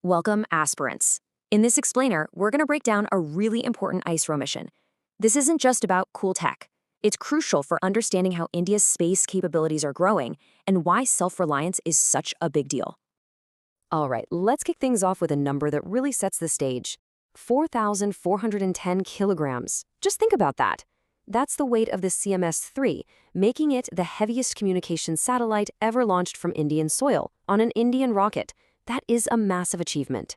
Welcome, aspirants. In this explainer, we're going to break down a really important ISRO mission. This isn't just about cool tech. It's crucial for understanding how India's space capabilities are growing and why self-reliance is such a big deal. All right, let's kick things off with a number that really sets the stage. 4,410 kilograms. Just think about that. That's the weight of the CMS-03, making it the heaviest communications satellite ever launched from Indian soil on an Indian rocket. That is a massive achievement.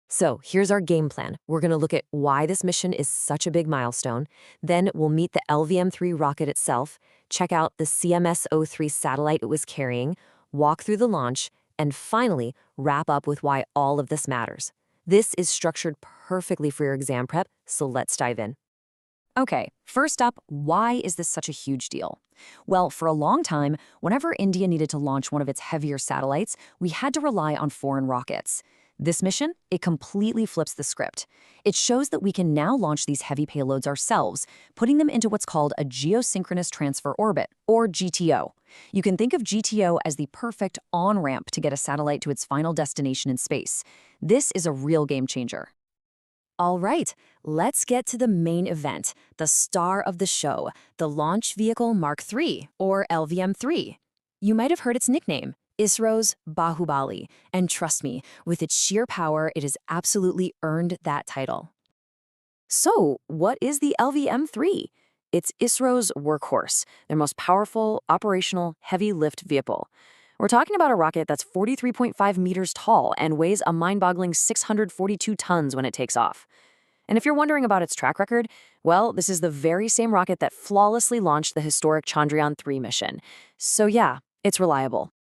So here's our game plan. We're going to look at why this mission is such a big milestone. Then we'll meet the LVM-3 rocket itself, check out the CMS-03 satellite it was carrying, walk through the launch, and finally wrap up with why all of this matters. This is structured perfectly for your exam prep, so let's dive in. Okay, first up, why is this such a huge deal? Well, for a long time, whenever India needed to launch one of its heavier satellites, we had to rely on foreign rockets. This mission, it completely flips the script. It shows that we can now launch these heavy payloads ourselves, putting them into what's called a Geosynchronous Transfer Orbit, or GTO. You can think of GTO as the perfect on-ramp to get a satellite to its final destination in space. This is a real game changer. All right, let's get to the main event, the star of the show, the Launch Vehicle Mark III, or LVM-3. You might have heard its nickname, ISRO's Bahubali, and trust me, with its sheer power, it has absolutely earned that title. So, what is the LVM-3? It's ISRO's workhorse, their most powerful, operational, heavy-lift vehicle. We're talking about a rocket that's 43.5 meters tall and weighs a mind-boggling 642 tons when it takes off. And if you're wondering about its track record, well, this is the very same rocket that flawlessly launched the historic Chandrayaan-3 mission. So yeah, it's reliable.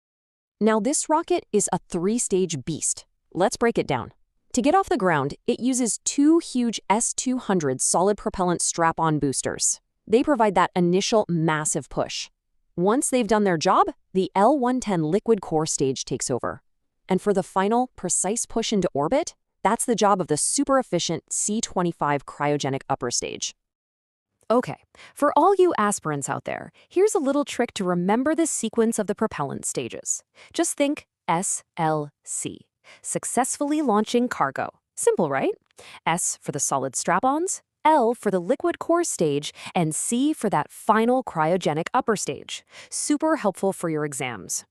Now, this rocket is a three-stage beast. Let's break it down. To get off the ground, it uses two huge S-200 solid propellant strap-on boosters. They provide that initial massive push. Once they've done their job, the L-110 liquid core stage takes over. And for the final, precise push into orbit, that's the job of the super-efficient C-25 cryogenic upper stage. Okay, for all you aspirants out there, here's a little trick to remember the sequence of the propellant stages. Just think SLC, successfully launching cargo. Simple, right? S for the solid strap-ons, L for the liquid core stage, and C for that final cryogenic upper stage. Super helpful for your exams.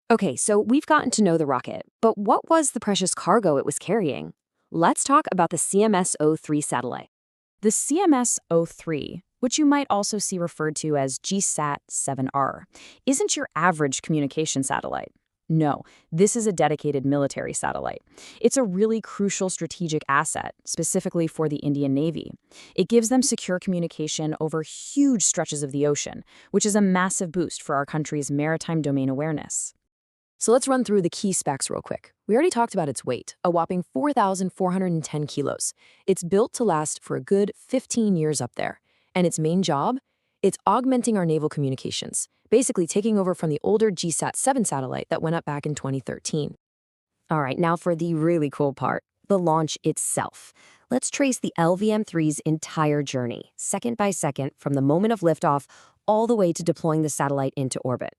Okay, so we've gotten to know the rocket, but what was the precious cargo it was carrying? Let's talk about the CMS-03 satellite. The CMS-03, which you might also see referred to as GSAT-7R, isn't your average communication satellite. No, this is a dedicated military satellite. It's a really crucial strategic asset, specifically for the Indian Navy. It gives them secure communication over huge stretches of the ocean, which is a massive boost for our country's maritime domain awareness. So let's run through the key specs real quick. We already talked about its weight, a whopping 4,410 kilos. It's built to last for a good 15 years up there. And its main job? It's augmenting our naval communications, basically taking over from the older GSAT-7 satellite that went up back in 2013. All right, now for the really cool part, the launch itself. Let's trace the LVM-3's entire journey, second by second, from the moment of liftoff all the way to deploying the satellite into orbit.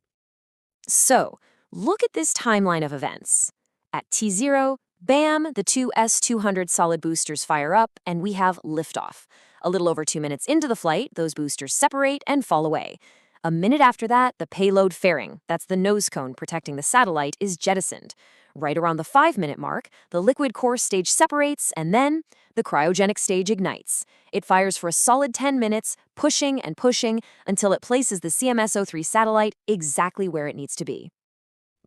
So, look at this timeline of events. At T0, bam, the two S-200 solid boosters fire up, and we have liftoff. A little over 2 minutes into the flight, those boosters separate and fall away. A minute after that, the payload fairing, that's the nose cone protecting the satellite, is jettisoned. Right around the 5-minute mark, the liquid core stage separates, and then the cryogenic stage ignites. It fires for a solid 10 minutes, pushing and pushing, until it places the CMS-03 satellite exactly where it needs to be.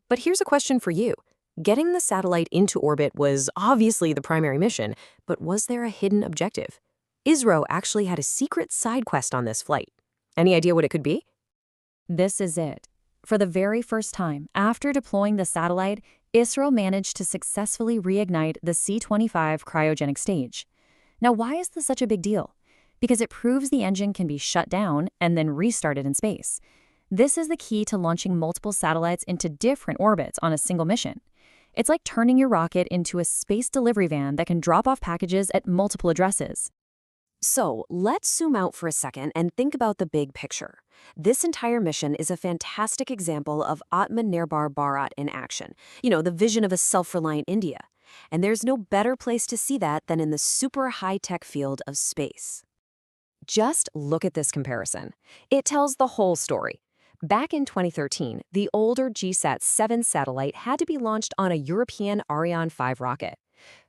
But here's a question for you. Getting the satellite into orbit was obviously the primary mission, but was there a hidden objective? ISRO actually had a secret side quest on this flight. Any idea what it could be? This is it. For the very first time, after deploying the satellite, ISRO managed to successfully reignite the C-25 cryogenic stage. Now, why is this such a big deal? Because it proves the engine can be shut down and then restarted in space. This is the key to launching multiple satellites into different orbits on a single mission. It's like turning your rocket into a space delivery van that can drop off packages at multiple addresses. So let's zoom out for a second and think about the big picture. This entire mission is a fantastic example of Atmanirbhar Bharat in action. You know, the vision of a self-reliant India. And there's no better place to see that than in the super high-tech field of space. Just look at this comparison. It tells the whole story. Back in 2013, the older GSAT-7 satellite had to be launched on a European Ariane 5 rocket.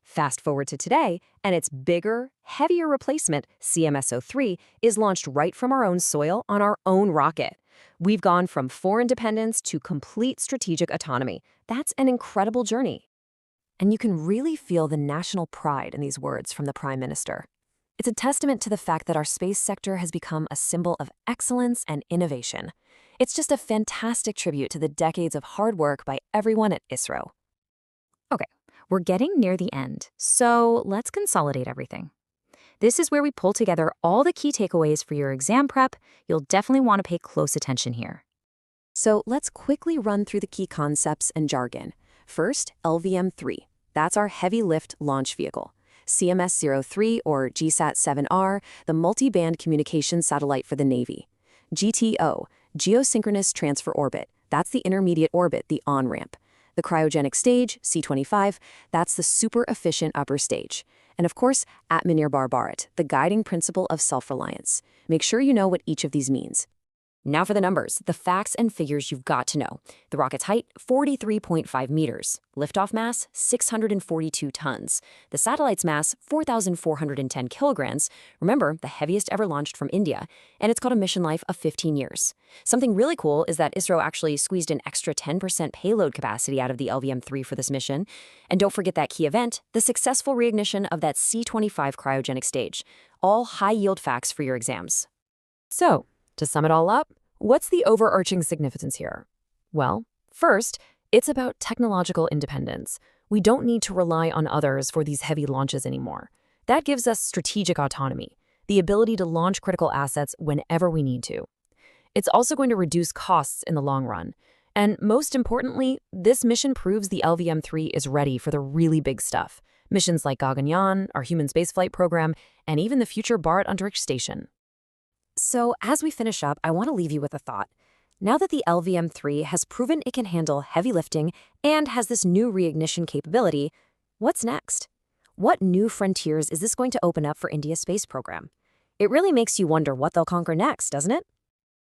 Fast forward to today, and its bigger, heavier replacement, CMS-03, is launched right from our own soil on our own rocket. We've gone from foreign dependence to complete strategic autonomy. That's an incredible journey. And you can really feel the national pride in these words from the Prime Minister. It's a testament to the fact that our space sector has become a symbol of excellence and innovation. It's just a fantastic tribute to the decades of hard work by everyone at ISRO. Okay, we're getting near the end, so let's consolidate everything. This is where we pull together all the key takeaways for your exam prep. You'll definitely want to pay close attention here. So let's quickly run through the key concepts and jargon. First, LVM3. That's our heavy lift launch vehicle. CMS-03 or GSAT-7R, the multi-band communication satellite for the Navy. GTO, Geosynchronous Transfer Orbit. That's the intermediate orbit, the on-ramp. The cryogenic stage, C25, that's the super efficient upper stage. And of course, Atmanirbhar Bharat, the guiding principle of self-reliance. Make sure you know what each of these means. Now for the numbers, the facts and figures you've got to know. The rocket's height, 43.5 meters. Liftoff mass, 642 tons. The satellite's mass, 4,410 kilograms. Remember, the heaviest ever launched from India. And it's got a mission life of 15 years. Something really cool is that ISRO actually squeezed an extra 10% payload capacity out of the LVM3 for this mission. And don't forget that key event, the successful reignition of that C25 cryogenic stage. All high-yield facts for your exams. So, to sum it all up, what's the overarching significance here? Well, first, it's about technological independence. We don't need to rely on others for these heavy launches anymore. That gives us strategic autonomy, the ability to launch critical assets whenever we need to. It's also going to reduce costs in the long run. And most importantly, this mission proves the LVM3 is ready for the really big stuff. Missions like Gaganyaan, our human spaceflight program, and even the future Bharat Antariksh Station. So as we finish up, I want to leave you with a thought. Now that the LVM3 has proven it can handle heavy lifting and has this new reignition capability, what's next? What new frontiers is this going to open up for India's space program? It really makes you wonder what they'll conquer next, doesn't it?